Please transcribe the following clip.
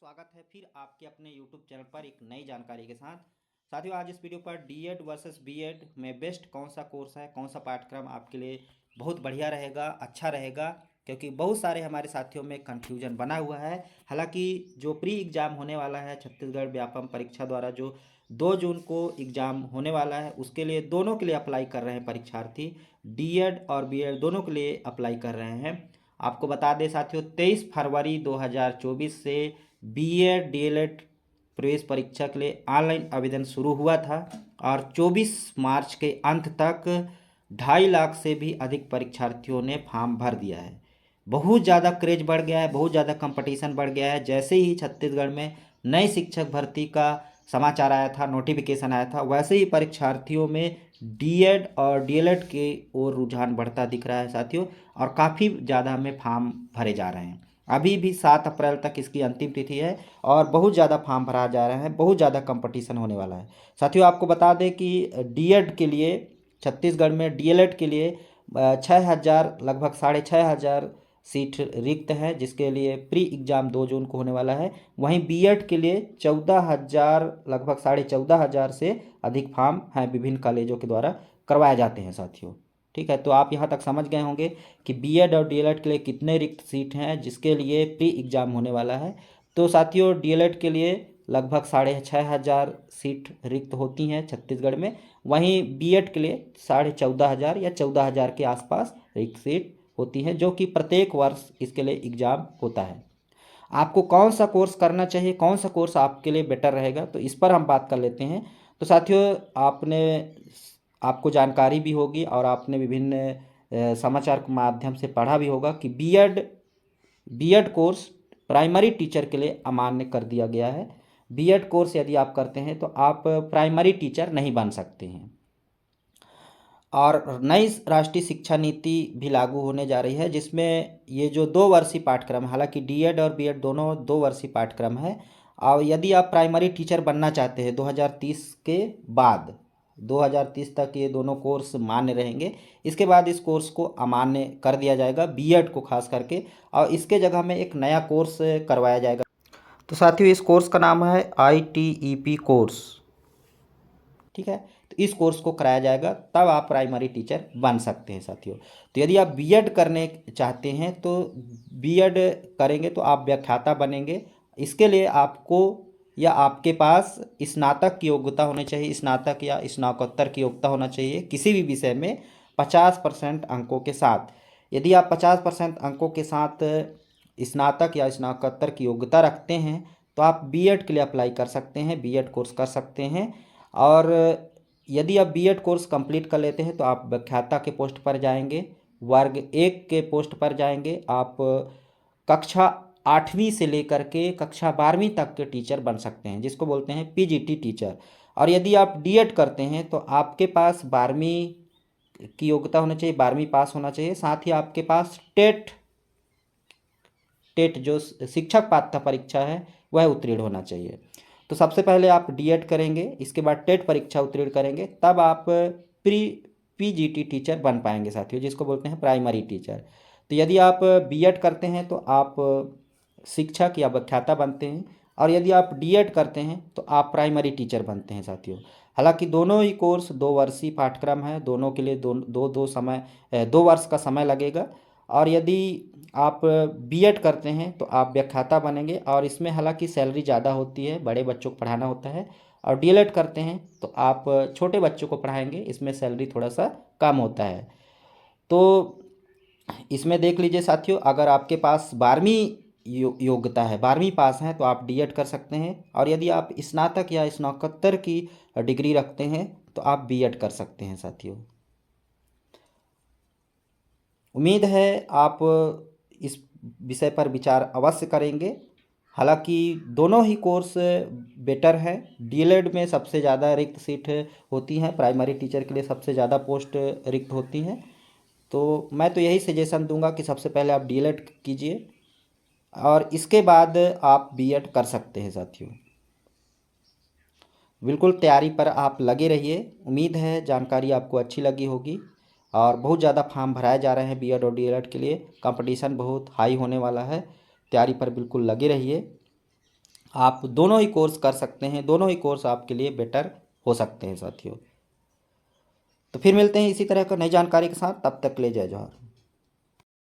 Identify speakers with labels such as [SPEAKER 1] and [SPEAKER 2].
[SPEAKER 1] स्वागत है फिर आपके अपने YouTube चैनल पर एक नई जानकारी के साथ। साथियों, आज इस वीडियो पर डीएड वर्सेस बीएड में बेस्ट कौन सा कोर्स है, कौन सा पाठ्यक्रम आपके लिए बहुत बढ़िया रहेगा, अच्छा रहेगा, क्योंकि बहुत सारे हमारे साथियों में कन्फ्यूजन बना हुआ है। हालांकि जो प्री एग्ज़ाम होने वाला है छत्तीसगढ़ व्यापम परीक्षा द्वारा, जो 2 जून को एग्ज़ाम होने वाला है, उसके लिए दोनों के लिए अप्लाई कर रहे हैं परीक्षार्थी। डीएड और बीएड दोनों के लिए अप्लाई कर रहे हैं। आपको बता दें साथियों, 23 फरवरी 2024 से बीएड डीएलएड प्रवेश परीक्षा के लिए ऑनलाइन आवेदन शुरू हुआ था और 24 मार्च के अंत तक 2.5 लाख से भी अधिक परीक्षार्थियों ने फॉर्म भर दिया है। बहुत ज़्यादा क्रेज बढ़ गया है, बहुत ज़्यादा कंपटीशन बढ़ गया है। जैसे ही छत्तीसगढ़ में नए शिक्षक भर्ती का समाचार आया था, नोटिफिकेशन आया था, वैसे ही परीक्षार्थियों में डीएड और डीएलएड के ओर रुझान बढ़ता दिख रहा है साथियों, और काफ़ी ज़्यादा में फॉर्म भरे जा रहे हैं। अभी भी 7 अप्रैल तक इसकी अंतिम तिथि है और बहुत ज़्यादा फॉर्म भरा जा रहा है, बहुत ज़्यादा कंपटीशन होने वाला है साथियों। आपको बता दें कि डीएड के लिए छत्तीसगढ़ में डीएलएड के लिए 6,000 लगभग 6,500 सीट रिक्त है, जिसके लिए प्री एग्ज़ाम 2 जून को होने वाला है। वहीं बीएड के लिए 14,000 लगभग 14,500 से अधिक फॉर्म हैं, विभिन्न कॉलेजों के द्वारा करवाए जाते हैं साथियों। ठीक है, तो आप यहाँ तक समझ गए होंगे कि बीएड और डीएलएड के लिए कितने रिक्त सीट हैं, जिसके लिए प्री एग्ज़ाम होने वाला है। तो साथियों, डीएलएड के लिए लगभग 6,500 सीट रिक्त होती हैं छत्तीसगढ़ में। वहीं बीएड के लिए 14,500 या 14,000 के आसपास रिक्त सीट होती हैं, जो कि प्रत्येक वर्ष इसके लिए एग्ज़ाम होता है। आपको कौन सा कोर्स करना चाहिए, कौन सा कोर्स आपके लिए बेटर रहेगा, तो इस पर हम बात कर लेते हैं। तो साथियों, आपको जानकारी भी होगी और आपने विभिन्न समाचार के माध्यम से पढ़ा भी होगा कि बीएड कोर्स प्राइमरी टीचर के लिए अमान्य कर दिया गया है। बीएड कोर्स यदि आप करते हैं तो आप प्राइमरी टीचर नहीं बन सकते हैं। और नई राष्ट्रीय शिक्षा नीति भी लागू होने जा रही है, जिसमें ये जो 2 वर्षीय पाठ्यक्रम, हालांकि डीएड और बीएड दोनों 2 वर्षीय पाठ्यक्रम है, और यदि आप प्राइमरी टीचर बनना चाहते हैं 2030 के बाद, 2030 तक ये दोनों कोर्स मान्य रहेंगे। इसके बाद इस कोर्स को अमान्य कर दिया जाएगा, बीएड को खास करके, और इसके जगह में एक नया कोर्स करवाया जाएगा। तो साथियों, इस कोर्स का नाम है ITEP कोर्स। ठीक है, तो इस कोर्स को कराया जाएगा, तब आप प्राइमरी टीचर बन सकते हैं साथियों। तो यदि आप बीएड करने चाहते हैं तो बीएड करेंगे तो आप व्याख्याता बनेंगे। इसके लिए आपको या आपके पास स्नातक की योग्यता होनी चाहिए, स्नातक या स्नातकोत्तर की योग्यता होना चाहिए किसी भी विषय में 50% अंकों के साथ। यदि आप 50% अंकों के साथ स्नातक या स्नातकोत्तर की योग्यता रखते हैं तो आप बीएड के लिए अप्लाई कर सकते हैं, बीएड कोर्स कर सकते हैं। और यदि आप बीएड कोर्स कंप्लीट कर लेते हैं तो आप व्याख्याता के पोस्ट पर जाएंगे, वर्ग 1 के पोस्ट पर जाएंगे। आप कक्षा 8वीं से लेकर के कक्षा 12वीं तक के टीचर बन सकते हैं, जिसको बोलते हैं पीजीटी टीचर। और यदि आप डीएड करते हैं तो आपके पास 12वीं की योग्यता होना चाहिए, 12वीं पास होना चाहिए। साथ ही आपके पास टेट जो शिक्षक पात्रता परीक्षा है वह उत्तीर्ण होना चाहिए। तो सबसे पहले आप डीएड करेंगे, इसके बाद टेट परीक्षा उत्तीर्ण करेंगे, तब आप पीजीटी टीचर बन पाएंगे साथियों, जिसको बोलते हैं प्राइमरी टीचर। तो यदि आप बीएड करते हैं तो आप शिक्षक या व्याख्याता बनते हैं, और यदि आप डीएड करते हैं तो आप प्राइमरी टीचर बनते हैं साथियों। हालांकि दोनों ही कोर्स 2 वर्षीय पाठ्यक्रम है, दोनों के लिए दो वर्ष का समय लगेगा। और यदि आप बीएड करते हैं तो आप व्याख्याता बनेंगे, और इसमें हालांकि सैलरी ज़्यादा होती है, बड़े बच्चों को पढ़ाना होता है। और डीएलएड करते हैं तो आप छोटे बच्चों को पढ़ाएंगे, इसमें सैलरी थोड़ा सा कम होता है। तो इसमें देख लीजिए साथियों, अगर आपके पास 12वीं योग्यता है, 12वीं पास हैं, तो आप डीएड कर सकते हैं। और यदि आप स्नातक या स्नातकोत्तर की डिग्री रखते हैं तो आप बीएड कर सकते हैं साथियों। उम्मीद है आप इस विषय पर विचार अवश्य करेंगे। हालांकि दोनों ही कोर्स बेटर है। डीएलएड में सबसे ज़्यादा रिक्त सीट होती हैं, प्राइमरी टीचर के लिए सबसे ज़्यादा पोस्ट रिक्त होती हैं। तो मैं तो यही सजेशन दूंगा कि सबसे पहले आप डीएलएड कीजिए और इसके बाद आप बीएड कर सकते हैं साथियों। बिल्कुल तैयारी पर आप लगे रहिए। उम्मीद है जानकारी आपको अच्छी लगी होगी। और बहुत ज़्यादा फॉर्म भराए जा रहे हैं बीएड और डीएलएड के लिए, कंपटीशन बहुत हाई होने वाला है। तैयारी पर बिल्कुल लगे रहिए। आप दोनों ही कोर्स कर सकते हैं, दोनों ही कोर्स आपके लिए बेटर हो सकते हैं साथियों। तो फिर मिलते हैं इसी तरह का नई जानकारी के साथ, तब तक के लिए जय जवाहर।